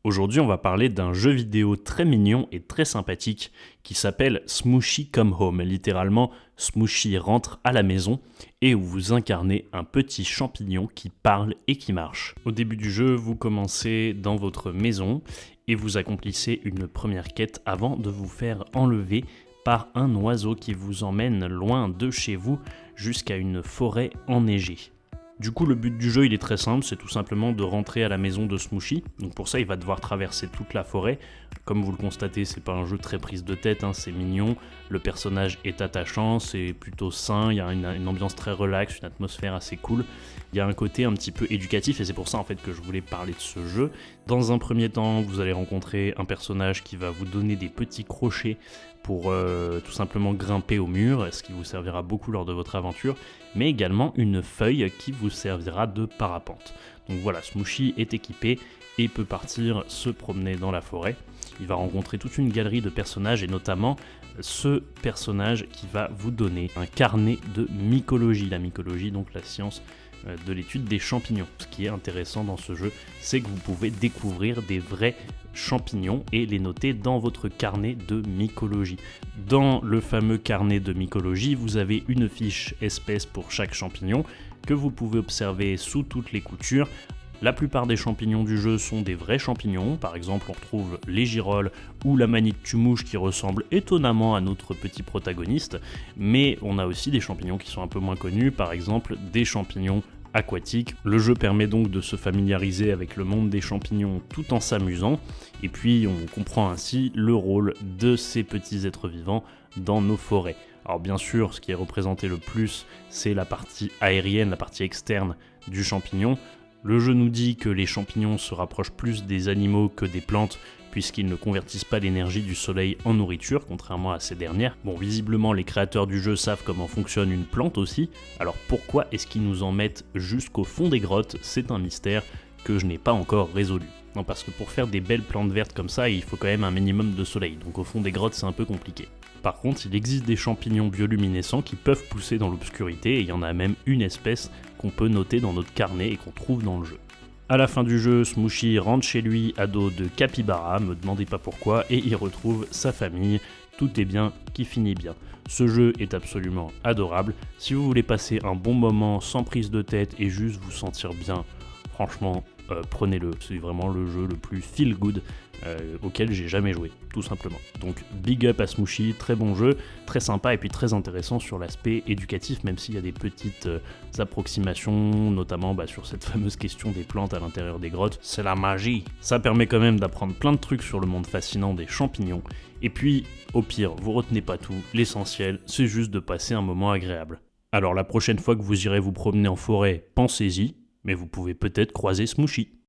Aujourd'hui, on va parler d'un jeu vidéo très mignon et très sympathique qui s'appelle Smooshy Come Home, littéralement Smooshy rentre à la maison, et où vous incarnez un petit champignon qui parle et qui marche. Au début du jeu, vous commencez dans votre maison et vous accomplissez une première quête avant de vous faire enlever par un oiseau qui vous emmène loin de chez vous jusqu'à une forêt enneigée. Du coup, le but du jeu, il est très simple, c'est tout simplement de rentrer à la maison de Smooshy. Donc pour ça, il va devoir traverser toute la forêt. Comme vous le constatez, c'est pas un jeu très prise de tête, c'est mignon. Le personnage est attachant, c'est plutôt sain, il y a une ambiance très relaxe, une atmosphère assez cool. Il y a un côté un petit peu éducatif et c'est pour ça en fait que je voulais parler de ce jeu. Dans un premier temps, vous allez rencontrer un personnage qui va vous donner des petits crochets pour tout simplement grimper au mur, ce qui vous servira beaucoup lors de votre aventure, mais également une feuille qui vous servira de parapente. Donc voilà, Smooshy est équipé et peut partir se promener dans la forêt. Il va rencontrer toute une galerie de personnages et notamment ce personnage qui va vous donner un carnet de mycologie. La mycologie, donc la science de l'étude des champignons. Ce qui est intéressant dans ce jeu, c'est que vous pouvez découvrir des vrais champignons et les noter dans votre carnet de mycologie. Dans le fameux carnet de mycologie, vous avez une fiche espèce pour chaque champignon que vous pouvez observer sous toutes les coutures. La plupart des champignons du jeu sont des vrais champignons, par exemple on retrouve les girolles ou la manite-tu-mouche qui ressemble étonnamment à notre petit protagoniste, mais on a aussi des champignons qui sont un peu moins connus, par exemple des champignons aquatiques. Le jeu permet donc de se familiariser avec le monde des champignons tout en s'amusant, et puis on comprend ainsi le rôle de ces petits êtres vivants dans nos forêts. Alors bien sûr, ce qui est représenté le plus, c'est la partie aérienne, la partie externe du champignon. Le jeu nous dit que les champignons se rapprochent plus des animaux que des plantes, puisqu'ils ne convertissent pas l'énergie du soleil en nourriture, contrairement à ces dernières. Bon, visiblement, les créateurs du jeu savent comment fonctionne une plante aussi, alors pourquoi est-ce qu'ils nous en mettent jusqu'au fond des grottes? C'est un mystère que je n'ai pas encore résolu. Non, parce que pour faire des belles plantes vertes comme ça, il faut quand même un minimum de soleil, donc au fond des grottes, c'est un peu compliqué. Par contre, il existe des champignons bioluminescents qui peuvent pousser dans l'obscurité, et il y en a même une espèce qu'on peut noter dans notre carnet et qu'on trouve dans le jeu. À la fin du jeu, Smooshy rentre chez lui à dos de capybara, me demandez pas pourquoi, et il retrouve sa famille. Tout est bien qui finit bien. Ce jeu est absolument adorable. Si vous voulez passer un bon moment sans prise de tête et juste vous sentir bien, franchement, prenez-le. C'est vraiment le jeu le plus feel good auquel j'ai jamais joué, tout simplement. Donc big up à Smooshy, très bon jeu, très sympa et puis très intéressant sur l'aspect éducatif, même s'il y a des petites approximations, notamment sur cette fameuse question des plantes à l'intérieur des grottes. C'est la magie. Ça permet quand même d'apprendre plein de trucs sur le monde fascinant des champignons. Et puis, au pire, vous retenez pas tout, l'essentiel, c'est juste de passer un moment agréable. Alors la prochaine fois que vous irez vous promener en forêt, pensez-y, mais vous pouvez peut-être croiser Smooshy.